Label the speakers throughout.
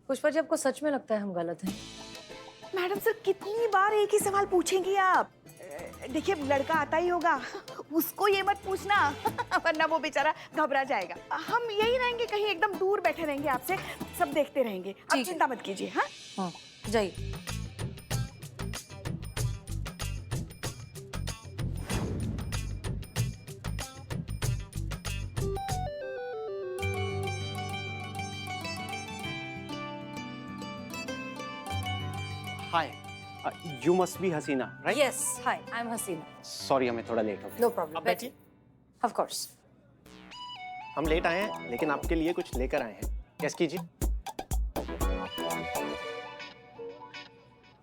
Speaker 1: पुष्पा जी, आपको सच में लगता है हम गलत हैं?
Speaker 2: मैडम सर, कितनी बार एक ही सवाल पूछेंगी आप? देखिए, लड़का आता ही होगा, उसको ये मत पूछना वरना वो बेचारा घबरा जाएगा। हम यही रहेंगे, कहीं एकदम दूर बैठे रहेंगे आपसे, सब देखते रहेंगे। आप चिंता मत कीजिए। हाँ
Speaker 1: हाँ, जाइए।
Speaker 3: Hi, you must be Hasina, right?
Speaker 1: Yes, hi, I am Hasina.
Speaker 3: Sorry, हमें थोड़ा लेट हो गया।
Speaker 1: नो प्रॉब्लम,
Speaker 3: आप बैठिए।
Speaker 1: Of course.
Speaker 3: हम लेट आए हैं, लेकिन आपके लिए कुछ लेकर आए हैं। गेस कीजिए।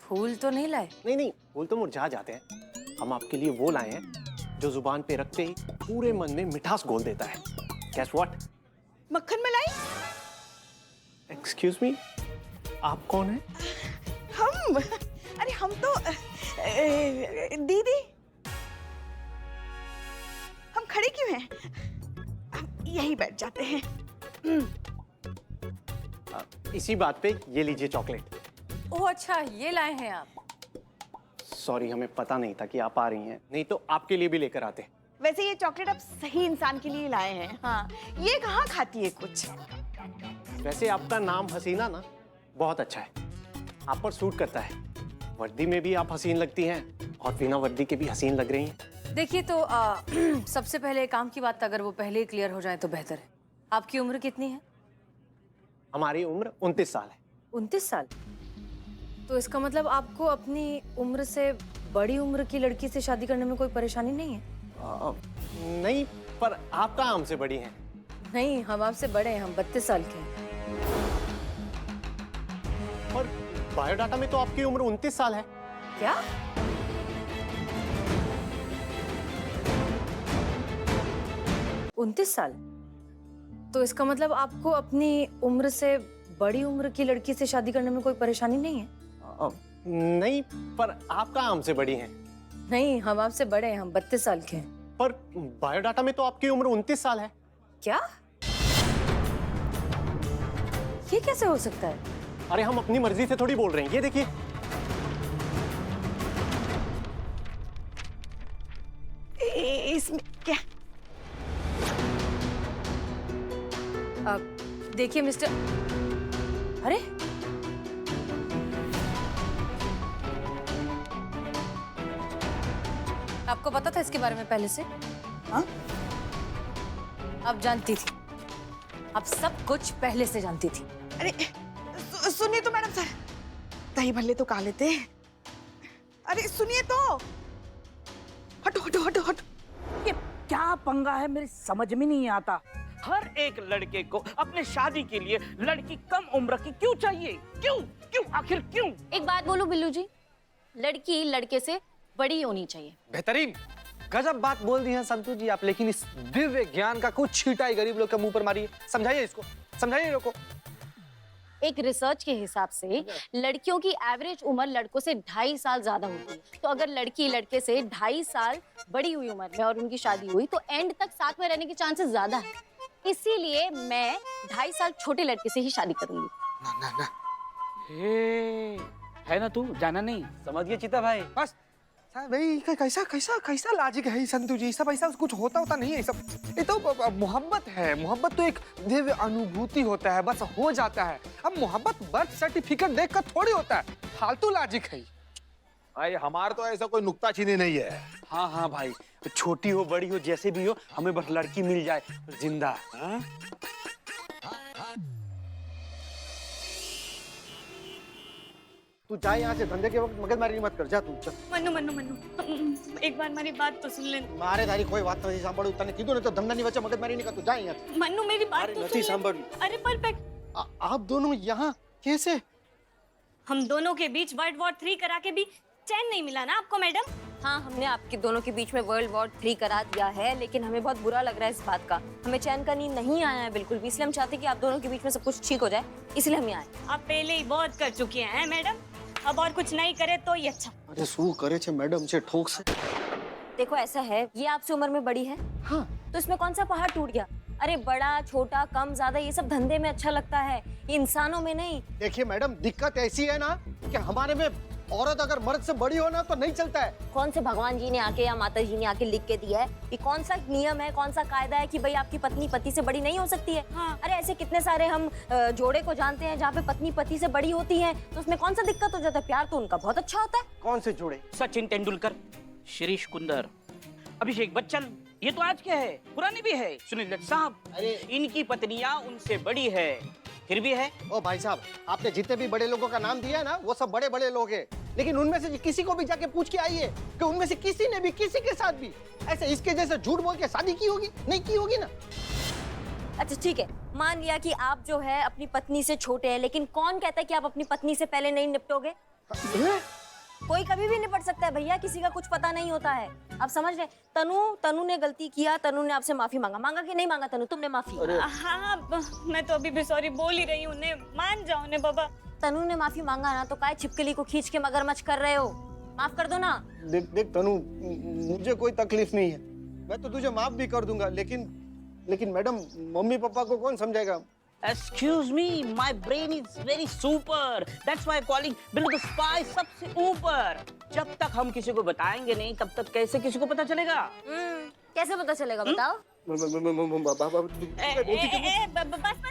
Speaker 1: फूल तो नहीं लाए?
Speaker 3: नहीं नहीं, फूल तो मुरझा जाते हैं। हम आपके लिए वो लाए हैं जो जुबान पे रखते ही पूरे मन में मिठास घोल देता है। Guess what?
Speaker 2: मक्खन मलाई।
Speaker 3: एक्सक्यूज मी, आप कौन हैं?
Speaker 2: हम, अरे हम तो दीदी। हम खड़े क्यों हैं? हम यहीं बैठ जाते हैं।
Speaker 3: इसी बात पे ये लीजिए चॉकलेट।
Speaker 1: ओह अच्छा, ये लाए हैं आप?
Speaker 3: सॉरी, हमें पता नहीं था कि आप आ रही हैं, नहीं तो आपके लिए भी लेकर आते।
Speaker 2: वैसे ये चॉकलेट आप सही इंसान के लिए लाए हैं। हाँ, ये कहाँ खाती है कुछ।
Speaker 3: वैसे आपका नाम हसीना ना बहुत अच्छा है, आप पर सूट करता है। वर्दी में भी आप हसीन लगती हैं और बिना वर्दी के भी हसीन लग रही हैं।
Speaker 1: देखिए तो सबसे पहले काम की बात अगर वो पहले ही क्लियर हो जाए तो बेहतर है। आपकी उम्र कितनी है?
Speaker 3: हमारी उम्र 29 साल है।
Speaker 1: 29 साल? तो इसका मतलब आपको अपनी उम्र से बड़ी उम्र की लड़की से शादी करने में कोई परेशानी नहीं है?
Speaker 3: नहीं, पर आप कहाँ हमसे बड़ी हैं?
Speaker 1: नहीं, हम आपसे बड़े हैं, हम 32 साल के हैं।
Speaker 3: और बायोडाटा में तो आपकी उम्र 29 साल है।
Speaker 1: क्या? उनतीस साल? तो इसका मतलब आपको अपनी उम्र से बड़ी उम्र की लड़की से शादी करने में कोई परेशानी नहीं है?
Speaker 3: नहीं, पर आप कहाँ हमसे बड़ी हैं?
Speaker 1: नहीं, हम आपसे बड़े हैं, हम 32 साल के हैं।
Speaker 3: पर बायोडाटा में तो आपकी उम्र 29 साल है।
Speaker 1: क्या? ये कैसे हो सकता है?
Speaker 3: अरे हम अपनी मर्जी से थोड़ी बोल रहे हैं, ये देखिए।
Speaker 2: इसमें क्या?
Speaker 1: देखिए मिस्टर, अरे आपको पता था इसके बारे में पहले से?
Speaker 2: हाँ?
Speaker 1: आप जानती थी, आप सब कुछ पहले से जानती थी।
Speaker 2: अरे सुनिए तो मैडम सर, दही भल्ले तो खा लेते हैं। अरे सुनिए तो। हटो हटो हटो हटो।
Speaker 4: ये क्या पंगा है, मेरी समझ में नहीं आता। हर एक लड़के को अपने शादी के लिए लड़की कम उम्र की क्यों चाहिए? क्यों क्यों आखिर क्यों?
Speaker 5: एक बात बोलूं बिल्लू जी, लड़की लड़के से बड़ी होनी चाहिए।
Speaker 6: बेहतरीन, गजब बात बोल दी है संतू जी आप, लेकिन इस दिव्य ज्ञान का कुछ छींटा ही गरीब लोग के मुंह पर मारिए। समझाइए इसको, समझाइए लोगों को।
Speaker 5: एक रिसर्च के हिसाब से लड़कियों की एवरेज उम्र लड़कों से 2.5 साल ज्यादा होती है। तो अगर लड़की लड़के से 2.5 साल बड़ी हुई उम्र में और उनकी शादी हुई तो एंड तक साथ में रहने के चांसेस ज्यादा है। इसीलिए मैं 2.5 साल छोटे लड़के से ही शादी करूंगी।
Speaker 6: ना ना ना,
Speaker 4: है ना, तू जाना नहीं।
Speaker 6: समझ गए चीता भाई। बस भाई, कैसा कैसा कैसा लॉजिक है संतू जी? सब ऐसा कुछ होता नहीं है। सब ये तो मोहब्बत है। मोहब्बत तो एक दिव्य अनुभूति होता है, बस हो जाता है। अब मोहब्बत बर्थ सर्टिफिकेट देखकर थोड़ी होता है, फालतू लॉजिक है।
Speaker 7: भाई हमारा तो ऐसा कोई नुक्ताचीनी नहीं है।
Speaker 6: हाँ हाँ भाई, छोटी हो बड़ी हो जैसे भी हो, हमें बस लड़की मिल जाए जिंदा। हाँ? तू जा यहाँ से, धंधे के वक्त मगजमारी मत कर, जा तू चल।
Speaker 5: मन्नू मन्नू मन्नू, एक बार मेरी बात तो सुन ले।
Speaker 6: मारे तारी कोई बात नहीं सांभळू, तने कीधुं ने तो धंधा नहीं बचे, मगजमारी नहीं कर, तू जा यहाँ से।
Speaker 5: मन्नू मेरी बात तो
Speaker 6: नहीं
Speaker 5: सुन
Speaker 6: सांभळू।
Speaker 5: ले। अरे पर
Speaker 6: आप दोनों यहाँ कैसे?
Speaker 5: हम दोनों के बीच वर्ल्ड वॉर 3 करा के भी चैन नहीं मिला ना आपको मैडम?
Speaker 8: हाँ, हमने आपके दोनों के बीच में वर्ल्ड वॉर 3 करा दिया है, लेकिन हमें बहुत बुरा लग रहा है इस बात का। हमें चैन का नींद नहीं आया है बिल्कुल भी, इसलिए हम चाहते हैं कि आप दोनों के बीच में सब कुछ ठीक हो जाए, इसलिए हम यहाँ आए।
Speaker 5: आप पहले ही बहुत कर चुके हैं मैडम, अब और कुछ नहीं करे तो ही अच्छा।
Speaker 6: अरे शू करे छे मैडम से ठोक से।
Speaker 8: देखो ऐसा है, ये आपसे उम्र में बड़ी है।
Speaker 6: हाँ।
Speaker 8: तो इसमें कौन सा पहाड़ टूट गया? अरे बड़ा छोटा कम ज्यादा ये सब धंधे में अच्छा लगता है, इंसानों में नहीं।
Speaker 3: देखिए मैडम, दिक्कत ऐसी है ना कि हमारे में औरत अगर मर्द से बड़ी हो ना तो नहीं चलता है।
Speaker 8: कौन से भगवान जी ने आके या माता जी ने आके लिख के दिया है कि कौन सा नियम है, कौन सा कायदा है कि भाई आपकी पत्नी पति से बड़ी नहीं हो सकती है? हाँ। अरे ऐसे कितने सारे हम जोड़े को जानते हैं जहाँ पे पत्नी पति से बड़ी होती है, तो उसमें कौन सा दिक्कत हो जाता है? प्यार तो उनका बहुत अच्छा होता है।
Speaker 3: कौन से जोड़े?
Speaker 4: सचिन तेंदुलकर, शिरीष कुंदर, अभिषेक बच्चन, ये तो आज के है, पुराने भी है। सुनील दत्त साहब,
Speaker 3: अरे
Speaker 4: इनकी पत्नियां उनसे बड़ी है, फिर भी है।
Speaker 3: ओ भाई साहब, आपने जितने भी बड़े लोगों का नाम दिया है ना, वो सब बड़े बड़े लोग हैं, लेकिन उनमें से किसी को भी जाके पूछ के आइए कि उनमें से किसी ने भी किसी के साथ भी ऐसे इसके जैसे झूठ बोल के शादी की होगी? नहीं की होगी ना।
Speaker 8: अच्छा ठीक है, मान लिया कि आप जो है अपनी पत्नी से छोटे हैं, लेकिन कौन कहता है कि आप अपनी पत्नी से पहले नहीं निपटोगे? कोई कभी भी निपट सकता है भैया, किसी का कुछ पता नहीं होता है। आप समझ रहे? तनु ने गलती किया, तनु ने आपसे माफी मांगा कि नहीं मांगा? तनु, तुमने माफी?
Speaker 9: हाँ, मैं तो अभी भी सॉरी बोल ही रही हूँ, मान जाओ ने बाबा।
Speaker 8: तनु ने माफी मांगा ना, तो काय छिपकली को खींच के मगरमच्छ कर रहे हो? माफ कर दो ना।
Speaker 3: देख तनु, मुझे कोई तकलीफ नहीं है, मैं तो तुझे माफ भी कर दूंगा, लेकिन मैडम, मम्मी पापा को कौन समझाएगा?
Speaker 4: Excuse me, my brain is very super. That's why I'm calling below the spy सबसे ऊपर। जब तक हम किसी को बताएंगे नहीं, तब तक कैसे किसी को पता चलेगा?
Speaker 8: कैसे पता चलेगा बताओ?
Speaker 9: बस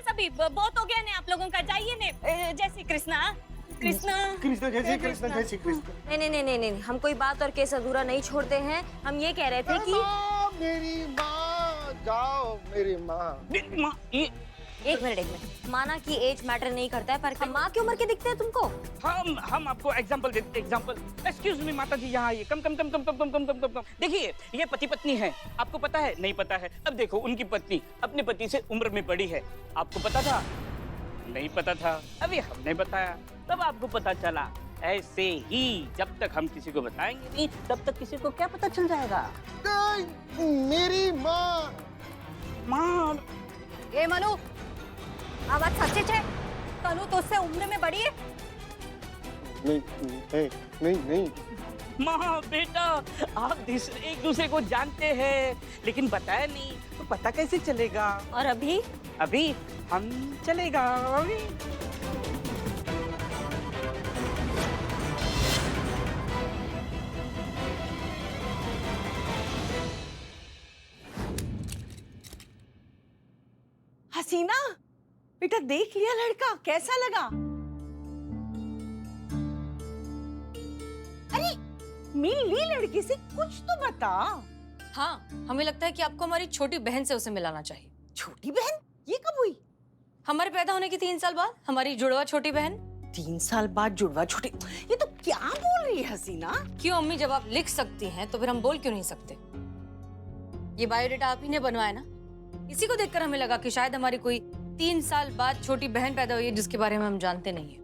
Speaker 9: अभी बहुत हो गया ने आप लोगों का, जाइए ने। जय श्री कृष्णा।
Speaker 8: नहीं, हम कोई बात और केस अधूरा नहीं छोड़ते हैं। हम ये कह रहे थे कि
Speaker 3: मेरी माँ, जाओ मेरी माँ।
Speaker 8: एक मिनट, माना कि एज मैटर नहीं करता है, पर माँ की उम्र के दिखते हैं तुमको?
Speaker 4: हम आपको एग्जांपल देते हैं, एग्जांपल। एक्सक्यूज मी माता जी, यहाँ आइए। कम। देखिए, ये पति पत्नी है, आपको पता है? नहीं पता है। अब देखो, उनकी पत्नी अपने पति से उम्र में बड़ी है, आपको पता था? नहीं पता था। अभी हमने बताया, तब आपको पता चला। ऐसे ही जब तक हम किसी को बताएंगे नहीं, तब तक किसी को क्या पता चल जाएगा?
Speaker 3: मेरी माँ।
Speaker 5: ए मनु, आवाज सच्ची है? तनु तो उससे उम्र में बड़ी है?
Speaker 3: नहीं।
Speaker 4: माँ बेटा, आप एक दूसरे को जानते हैं, लेकिन बताया नहीं, तो पता कैसे चलेगा?
Speaker 8: और अभी
Speaker 4: हम चलेगा।
Speaker 2: हसीना, बेटा देख लिया लड़का, कैसा लगा? अरे मिल ली लड़की से, कुछ तो बता।
Speaker 1: हाँ, हमें लगता है कि आपको हमारी छोटी बहन से उसे मिलाना चाहिए।
Speaker 2: छोटी बहन? ये कब हुई?
Speaker 1: हमारे पैदा होने के 3 साल बाद हमारी जुड़वा छोटी बहन।
Speaker 2: 3 साल बाद जुड़वा छोटी? ये तो क्या बोल रही है हसीना?
Speaker 1: क्यों अम्मी, जब आप लिख सकती हैं तो फिर हम बोल क्यों नहीं सकते? ये बायोडेटा आप ही ने बनवाया ना, इसी को देखकर हमें लगा कि शायद हमारी कोई 3 साल बाद छोटी बहन पैदा हुई है जिसके बारे में हम जानते नहीं है।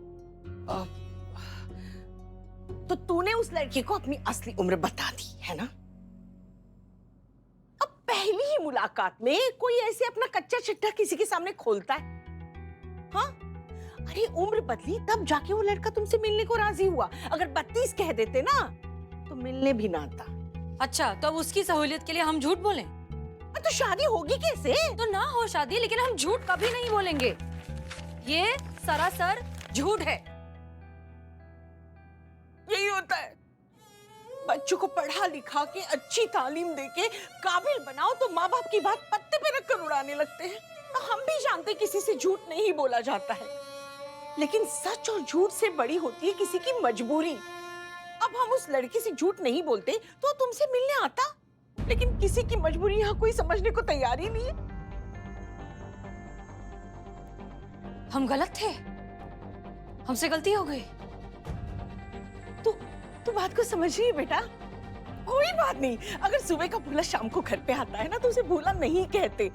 Speaker 2: तो तूने उस लड़की को अपनी असली उम्र बता दी है ना? अब पहली ही मुलाकात में कोई ऐसे अपना कच्चा चिट्ठा किसी के सामने खोलता है? हाँ? अरे उम्र बदली तब जाके वो लड़का तुमसे मिलने को राजी हुआ। अगर 32 कह देते ना तो मिलने भी ना आता।
Speaker 1: अच्छा, तो अब उसकी सहूलियत के लिए हम झूठ बोलें?
Speaker 2: तो शादी होगी कैसे?
Speaker 1: तो ना हो शादी, लेकिन हम झूठ कभी नहीं बोलेंगे। ये सरासर झूठ है।
Speaker 2: यही होता है, बच्चों को पढ़ा लिखा के अच्छी तालीम देके काबिल बनाओ तो माँ बाप की बात पत्ते पे रखकर उड़ाने लगते हैं। तो हम भी जानते किसी से झूठ नहीं बोला जाता है, लेकिन सच और झूठ से बड़ी होती है किसी की मजबूरी। अब हम उस लड़की से झूठ नहीं बोलते तो तुमसे मिलने आता, लेकिन किसी की मजबूरी यहाँ कोई समझने को तैयार ही नहीं है।
Speaker 1: हम गलत थे, हमसे गलती हो गई।
Speaker 2: तू बात को समझ रही है बेटा? कोई बात नहीं, अगर सुबह का भूला शाम को घर पे आता है ना तो उसे भूला नहीं कहते।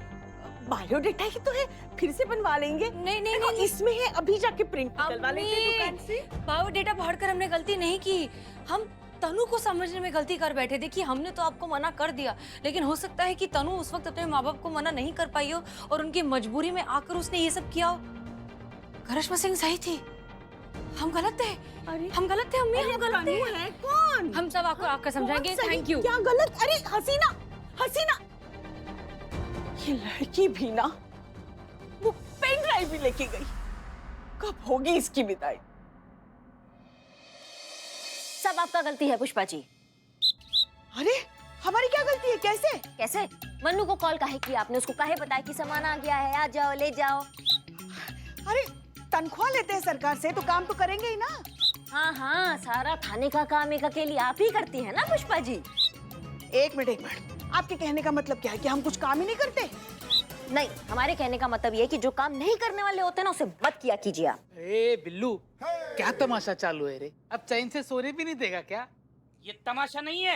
Speaker 2: बायोडेटा ही तो है, फिर से बनवा लेंगे।
Speaker 1: नहीं,
Speaker 2: इसमें है, अभी जाके प्रिंट निकलवा लेंगे दुकान से।
Speaker 1: बायोडेटा पढ़कर हमने गलती नहीं की, हम तनु को समझने में गलती कर बैठे। देखिए, हमने तो आपको मना कर दिया, लेकिन हो सकता है कि तनु उस वक्त अपने माँ बाप को मना नहीं कर पाई हो और उनकी मजबूरी में आकर उसने ये सब किया हो। करिश्मा सिंह सही थी, हम गलत थे।
Speaker 2: अरे
Speaker 1: हम गलत थे अम्मी, हम गलत थे।
Speaker 2: है कौन?
Speaker 1: हम सब आपको आकर समझाएंगे। Thank you.
Speaker 2: क्या गलत? अरे हसीना, ये लड़की भी ना, वो पेन ड्राइव भी लेके गई। कब होगी इसकी विदाई?
Speaker 8: सब आपका गलती है पुष्पा जी।
Speaker 2: अरे हमारी क्या गलती है? कैसे?
Speaker 8: कैसे? मन्नू को कॉल काहे किया आपने? उसको काहे बताया कि सामान आ गया है, आ जाओ ले जाओ?
Speaker 2: अरे तनख्वाह लेते हैं सरकार से तो काम तो करेंगे ही ना।
Speaker 8: हाँ हाँ, सारा थाने का काम एक अकेली आप ही करती है ना पुष्पा जी?
Speaker 2: एक मिनट, आपके कहने का मतलब क्या है कि हम कुछ काम ही नहीं करते?
Speaker 8: नहीं, हमारे कहने का मतलब ये है कि जो काम नहीं करने वाले होते हैं ना, उसे मत किया कीजिए आप।
Speaker 10: ए बिल्लू, क्या तमाशा चालू है रे? अब चैन से सोने भी नहीं देगा क्या?
Speaker 4: ये तमाशा नहीं है,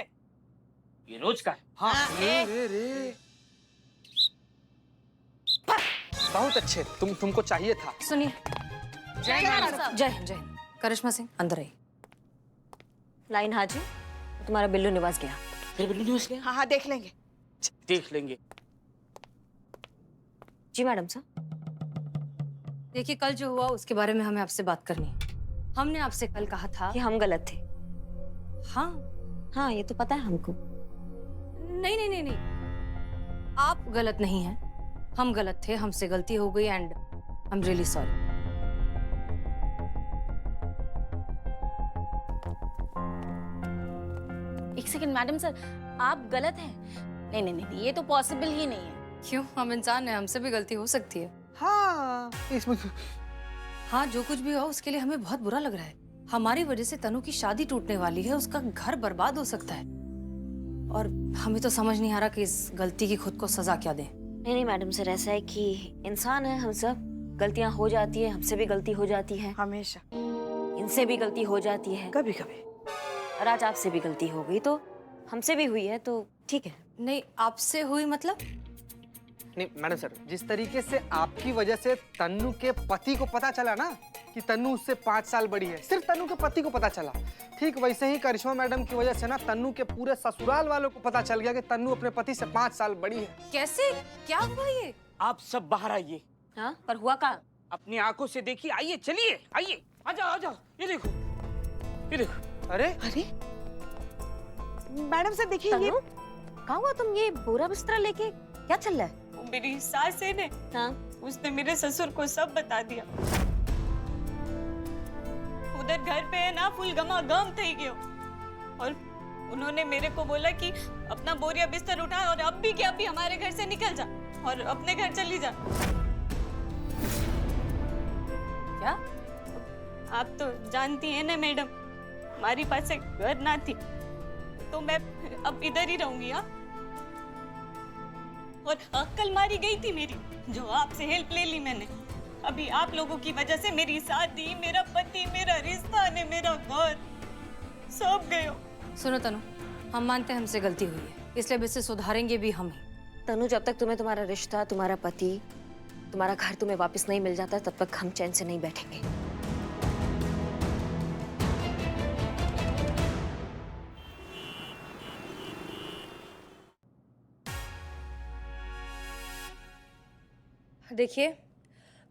Speaker 4: ये रोज का है।
Speaker 6: हाँ रे बहुत अच्छे, तुमको चाहिए था।
Speaker 1: सुनिए,
Speaker 8: जय हिंद साहब।
Speaker 1: जय हिंद, जय हिंद। करिश्मा सिंह अंदर आइए।
Speaker 8: लाइन हाजी, तुम्हारा बिल्लू निवास गया।
Speaker 4: फिर बिल्लू न्यूज़ गया?
Speaker 2: हाँ हाँ देख लेंगे।
Speaker 4: देख लेंगे।
Speaker 8: जी मैडम साहब।
Speaker 1: देखिए, कल जो हुआ उसके बारे में हमें आपसे बात करनी है। हमने आपसे कल कहा था
Speaker 8: कि हम गलत थे।
Speaker 1: हाँ
Speaker 8: हाँ, ये तो पता है हमको।
Speaker 1: नहीं नहीं नहीं नहीं, आप गलत नहीं हैं, हम गलत थे, हमसे गलती हो गई and I am really sorry.
Speaker 5: एक सेकंड मैडम सर, आप गलत हैं? नहीं नहीं नहीं, ये तो पॉसिबल ही नहीं है।
Speaker 1: क्यों? हम इंसान हैं, हमसे भी गलती हो सकती है।
Speaker 6: हाँ इसमें
Speaker 1: हाँ, जो कुछ भी हुआ उसके लिए हमें बहुत बुरा लग रहा है। हमारी वजह से तनु की शादी टूटने वाली है, उसका घर बर्बाद हो सकता है और हमें तो समझ नहीं आ रहा कि इस गलती की खुद को सजा क्या दें।
Speaker 8: नहीं मैडम सर, ऐसा है कि इंसान है हम सब, गलतियां हो जाती है, हमसे भी गलती हो जाती है,
Speaker 2: हमेशा
Speaker 8: इनसे भी गलती हो जाती है,
Speaker 2: कभी कभी।
Speaker 8: और आज आपसे भी गलती हो गई तो हमसे भी हुई है, तो ठीक है।
Speaker 1: नहीं, आपसे हुई मतलब?
Speaker 6: नहीं मैडम सर, जिस तरीके से आपकी वजह से तन्नू के पति को पता चला ना कि तन्नू उससे 5 साल बड़ी है, सिर्फ तन्नू के पति को पता चला, ठीक वैसे ही करिश्मा मैडम की वजह से ना तन्नू के पूरे ससुराल वालों को पता चल गया कि तन्नू अपने पति से 5 साल बड़ी है।
Speaker 1: कैसे? क्या हुआ ये?
Speaker 4: आप सब बाहर आइए।
Speaker 8: हाँ, पर हुआ कहाँ?
Speaker 4: अपनी आंखों से देखिए। आइए, चलिए, आइए, आ जाओ आ जाओ। ये देखो, ये देखो।
Speaker 6: अरे
Speaker 2: अरे मैडम सर देखिए, ये
Speaker 8: कहाँ हुआ? तुम ये पूरा बिस्तरा लेके क्या चल रहा है?
Speaker 9: मेरी सास है ने,
Speaker 8: हाँ,
Speaker 9: उसने मेरे ससुर को सब बता दिया। उधर घर पे है ना, फुल गमा गम थई गयो और उन्होंने मेरे को बोला कि अपना बोरिया बिस्तर उठा और अब भी क्या, अभी हमारे घर से निकल जा और अपने घर चली जा।
Speaker 1: क्या?
Speaker 9: आप तो जानती हैं ना मैडम, हमारी पास एक घर ना थी तो मैं अब इधर ही रहूंगी। हाँ, और अक्ल मारी गई थी मेरी, जो आपसे हेल्प ले ली मैंने। अभी आप लोगों की वजह से मेरी शादी, मेरा पति, मेरा रिश्ता ने, मेरा घर सब गयो।
Speaker 1: सुनो तनु, हम मानते हैं हमसे गलती हुई है, इसलिए अब इसे सुधारेंगे भी हम ही।
Speaker 8: तनु, जब तक तुम्हें तुम्हारा रिश्ता, तुम्हारा पति, तुम्हारा घर तुम्हें वापस नहीं मिल जाता, तब तक हम चैन से नहीं बैठेंगे।
Speaker 1: देखिए,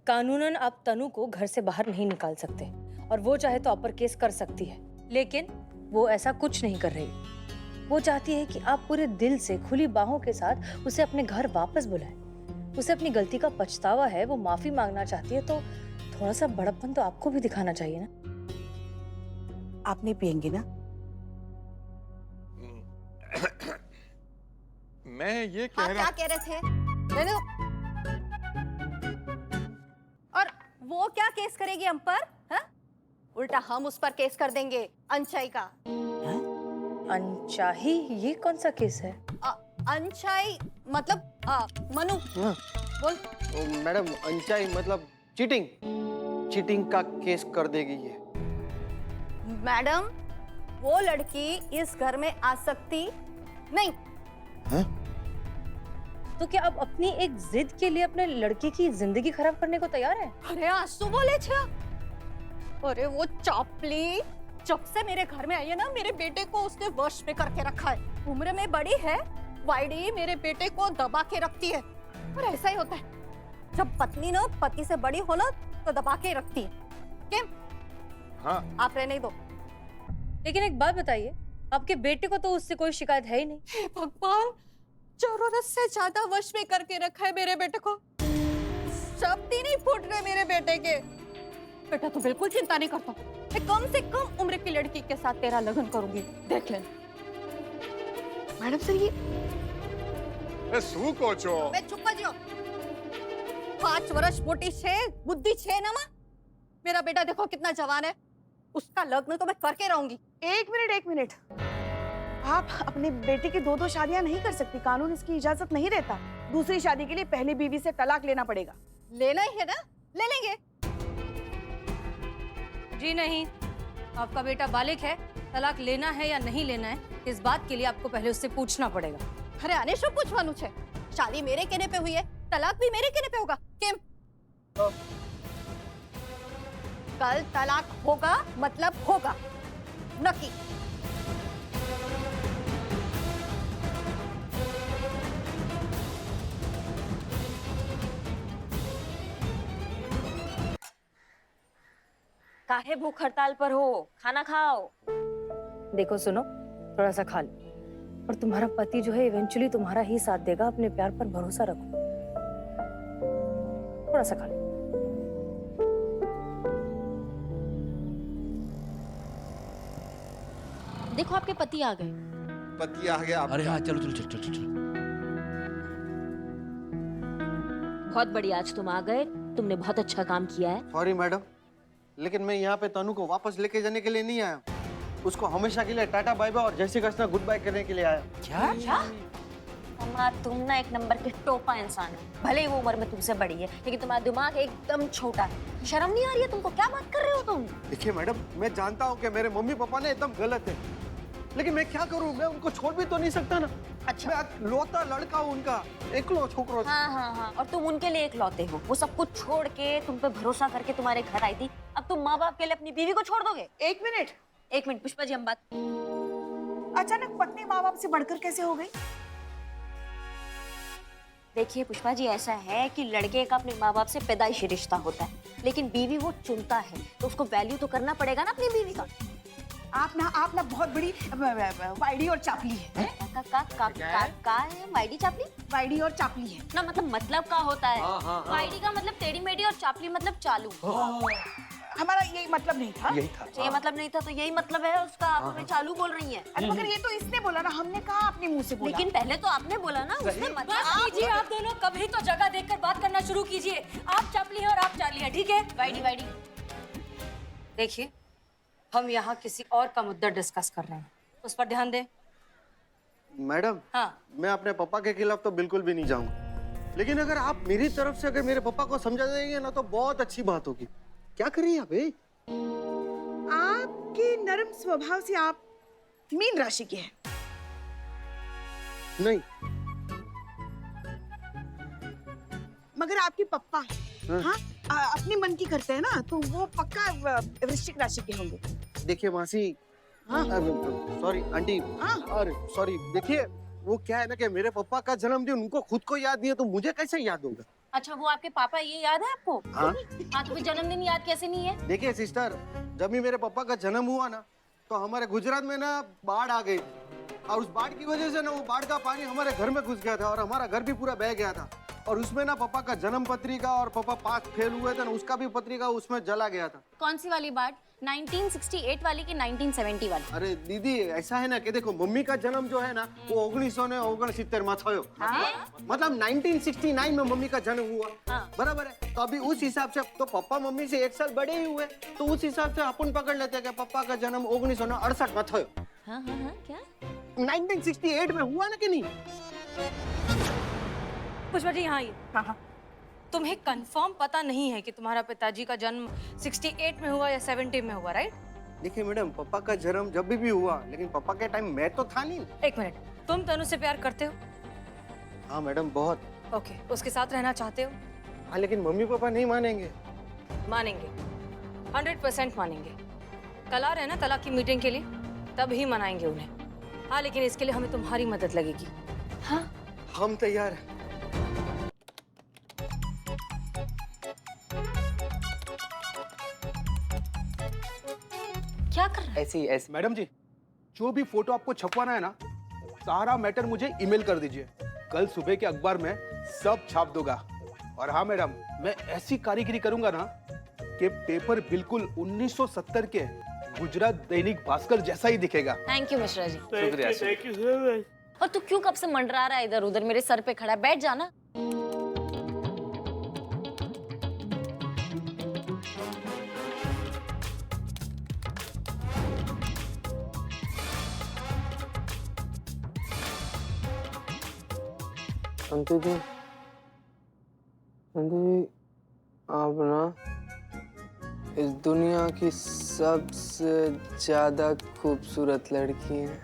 Speaker 1: कानूनन आप तनु को घर से बाहर नहीं निकाल सकते और वो चाहे तो अपर केस कर सकती है, लेकिन वो ऐसा कुछ नहीं कर रही। वो चाहती है कि आप पूरे दिल से, खुली बाहों के साथ उसे अपने घर वापस बुलाएं। उसे अपनी गलती का पछतावा है, वो माफी मांगना चाहती है, तो थोड़ा सा बड़प्पन तो आपको भी दिखाना चाहिए ना।
Speaker 2: आप नहीं पियेंगे ना?
Speaker 7: मैं ये कह रहा
Speaker 5: कह रहे थे? ले लो। और वो क्या केस करेगी हम पर? हा? उल्टा हम उस पर केस कर देंगे, अनचाही का।
Speaker 1: अनचाही? ये कौन सा केस है?
Speaker 5: अनचाही मतलब मनु बोल।
Speaker 3: मैडम, अनचाही मतलब चीटिंग, चीटिंग का केस कर देगी ये।
Speaker 5: मैडम, वो लड़की इस घर में आ सकती नहीं।
Speaker 1: तो क्या आप अपनी एक जिद के लिए अपने लड़के की जिंदगी खराब करने को तैयार हैं?
Speaker 5: अरे आंसू बोले छे। अरे वो चापली जब से मेरे घर में आई है ना, मेरे बेटे को उसने वश में करके रखा है। उम्र में बड़ी है, वाइडी मेरे बेटे को दबा के रखती है। और ऐसा ही होता है, जब पत्नी ना पति से बड़ी हो ना तो दबा के रखती है। क्यों?
Speaker 7: हाँ,
Speaker 5: आप रहने दो।
Speaker 1: लेकिन एक बात बताइए, आपके बेटे को तो उससे कोई शिकायत है ही नहीं।
Speaker 9: हे भगवान,
Speaker 11: जरूरत से ज्यादा वश में करके रखा है मेरे बेटे को। शब्द ही नहीं फूट रहे मेरे बेटे के। बेटा तो बिल्कुल चिंता नहीं करता, मैं कम से कम उम्र की लड़की के साथ तेरा लगन करूंगी, देख ले।
Speaker 2: मैडम सर ये
Speaker 7: એ શું કહો છો?
Speaker 11: मैं चुप जो 5 वर्ष मोटी छे, बुद्धि छे ना माँ। मेरा बेटा देखो कितना जवान है, उसका लग्न तो मैं करके रहूंगी।
Speaker 2: एक मिनट, आप अपने बेटे की 2 शादियां नहीं कर सकती, कानून इसकी इजाजत नहीं देता। दूसरी शादी के लिए पहली बीवी से तलाक लेना पड़ेगा।
Speaker 11: लेना ही है ना, ले लेंगे।
Speaker 1: जी नहीं, आपका बेटा बालिग है, तलाक लेना है या नहीं लेना है इस बात के लिए आपको पहले उससे पूछना पड़ेगा।
Speaker 11: अरे आने शो पूछवानु छे, शादी मेरे कहने पे हुई है, तलाक भी मेरे कहने पे होगा। केम कल तलाक होगा मतलब होगा, नक्की।
Speaker 8: काहे भूख हड़ताल पर हो, खाना खाओ।
Speaker 1: देखो सुनो, थोड़ा सा खा लो, और तुम्हारा पति जो है इवेंचुअली तुम्हारा ही साथ देगा। अपने प्यार पर भरोसा रखो, थोड़ा सा खा लो।
Speaker 5: देखो आपके पति आ गए।
Speaker 7: पति आ गया
Speaker 12: अरे हाँ, चलो चलो चलो चलो चलो।
Speaker 8: बहुत बढ़िया, आज तुम आ गए, तुमने बहुत अच्छा काम किया है।
Speaker 3: सॉरी मैडम, लेकिन मैं यहाँ पे तनु को वापस लेके जाने के लिए नहीं आया। उसको हमेशा के लिए टाटा बाय बाय और जय श्री कृष्णा गुड बाय करने के लिए आया।
Speaker 8: क्या? अम्मा तुम ना एक नंबर के टोपा इंसान हो। भले ही वो उम्र में तुमसे बड़ी है, लेकिन तुम्हारा दिमाग एकदम छोटा है। शर्म नहीं आ रही है तुमको? क्या बात कर रहे हो तुम?
Speaker 3: देखिए मैडम, मैं जानता हूँ कि मेरे मम्मी पापा ने एकदम गलत है, लेकिन मैं क्या करूँ, मैं उनको छोड़ भी तो नहीं सकता ना।
Speaker 8: अच्छा,
Speaker 3: मैं लौता लड़का हूँ उनका, एकलो छोकरो।
Speaker 8: हाँ, और तुम उनके लिए इकलौते हो। वो सब कुछ छोड़ के तुम पे भरोसा करके तुम्हारे घर आई थी, अब तुम माँ बाप के लिए अपनी बीवी को छोड़ दोगे?
Speaker 2: एक मिनट
Speaker 8: पुष्पा जी, हम बात।
Speaker 2: अचानक पत्नी माँ बाप से बढ़कर कैसे हो गई?
Speaker 8: देखिए पुष्पा जी, ऐसा है कि लड़के का अपने माँ बाप से पैदाइशी रिश्ता होता है, लेकिन बीवी वो चुनता है, तो उसको वैल्यू तो करना पड़ेगा ना अपनी बीवी का।
Speaker 2: आप ना बहुत बड़ी वाइडी और चापली है।
Speaker 8: का है वाइडी चापली?
Speaker 2: वाइडी और चापली है
Speaker 8: ना, मतलब का होता है? वाइडी का मतलब टेढ़ी मेढ़ी और चापली मतलब चालू।
Speaker 2: हमारा यही मतलब नहीं था।
Speaker 3: यही था।
Speaker 8: ये मतलब नहीं था तो यही मतलब है उसका। आप हमें चालू बोल रही हैं।
Speaker 2: अरे मगर ये तो इसने बोला ना, हमने कहा अपने मुंह से बोला।
Speaker 8: लेकिन पहले तो आपने बोला ना, उसने
Speaker 1: बस कीजिए आप दोनों, कभी तो जगह देखकर बात करना शुरू कीजिए। आप चापली हैं और आप चार्ली हैं, ठीक है?
Speaker 8: वाइडी।
Speaker 1: देखिए, हम यहाँ किसी और का मुद्दा डिस्कस कर रहे हैं, उस पर ध्यान दें।
Speaker 3: मैडम,
Speaker 1: हाँ,
Speaker 3: मैं अपने पापा के खिलाफ तो बिल्कुल भी नहीं जाऊंगा, लेकिन अगर आप मेरी तरफ से अगर मेरे पापा को समझा देंगे ना तो बहुत अच्छी बात होगी। क्या कर रही है आप?
Speaker 2: आपके नरम स्वभाव से आप मीन राशि के हैं।
Speaker 3: नहीं,
Speaker 2: मगर आपके पप्पा हाँ अपनी मन की करते हैं ना, तो वो पक्का वृश्चिक राशि के होंगे।
Speaker 3: देखिए मासी, सॉरी आंटी, और सॉरी, देखिए वो क्या है ना कि मेरे पापा का जन्मदिन उनको खुद को याद नहीं है, तो मुझे कैसे याद होगा?
Speaker 5: अच्छा, वो आपके पापा, ये याद है आपको?
Speaker 3: हाँ,
Speaker 5: तो फिर जन्मदिन याद कैसे नहीं है?
Speaker 3: देखिए सिस्टर, जब भी मेरे पापा का जन्म हुआ ना, तो हमारे गुजरात में ना बाढ़ आ गई, और उस बाढ़ की वजह से ना वो बाढ़ का पानी हमारे घर में घुस गया था और हमारा घर भी पूरा बह गया था। और उसमें ना पापा का जन्म पत्रिका और पापा पास फेल हुए थे ना, उसका भी पत्रिका उसमें जला गया था।
Speaker 5: कौन सी वाली बात? 1968 वाली की 1970 वाली?
Speaker 3: अरे दीदी, ऐसा है ना कि देखो, मम्मी का जन्म जो है ना वो 1969 में थयो। मतलब 1969 में मम्मी का जन्म हुआ। बराबर है, तो अभी उस हिसाब से तो पापा मम्मी से 1 साल बड़े ही हुए, तो उस हिसाब से अपन पकड़ लेते हैं कि पापा का जन्म 1968 में थयो।
Speaker 5: हाँ, क्या?
Speaker 3: 1968 में हुआ ना कि नहीं?
Speaker 1: पुष्पा जी, हाँ, हाँ, तुम्हें कंफर्म पता नहीं है कि तुम्हारा पिताजी का जन्म 68 में हुआ या 70 में हुआ, राइट?
Speaker 3: देखिए मैडम, पापा का जन्म जब भी हुआ, लेकिन पापा के टाइम मैं तो था नहीं।
Speaker 1: एक मिनट, तुम तनु से प्यार करते हो?
Speaker 3: हाँ मैडम, बहुत।
Speaker 1: ओके, उसके साथ रहना चाहते हो?
Speaker 3: हाँ, लेकिन मम्मी पापा नहीं मानेंगे।
Speaker 1: मानेंगे, 100% मानेंगे। कल आ रहे हैं ना तलाक की मीटिंग के लिए, तब ही मनाएंगे उन्हें। हाँ, लेकिन इसके लिए हमें तुम्हारी मदद लगेगी। हाँ,
Speaker 3: हम तैयार हैं।
Speaker 1: क्या कर रहे हैं?
Speaker 6: ऐसे ही मैडम जी, जो भी फोटो आपको छपवाना है ना, सारा मैटर मुझे ईमेल कर दीजिए। कल सुबह के अखबार में सब छाप दूंगा। और हाँ मैडम, मैं ऐसी कारीगरी करूंगा ना कि पेपर बिल्कुल 1970 के गुजरात दैनिक भास्कर जैसा ही दिखेगा।
Speaker 5: Thank you Mishra ji.
Speaker 6: शुक्रिया।
Speaker 5: और तू क्यों कब से मंडरा रहा है इधर उधर, मेरे सर पे खड़ा है, बैठ जाना।
Speaker 6: संतु जी, आप ना इस दुनिया की सबसे ज्यादा खूबसूरत लड़की हैं।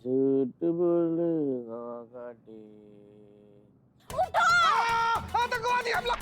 Speaker 6: झूठ बोले आतंकवादी हमला!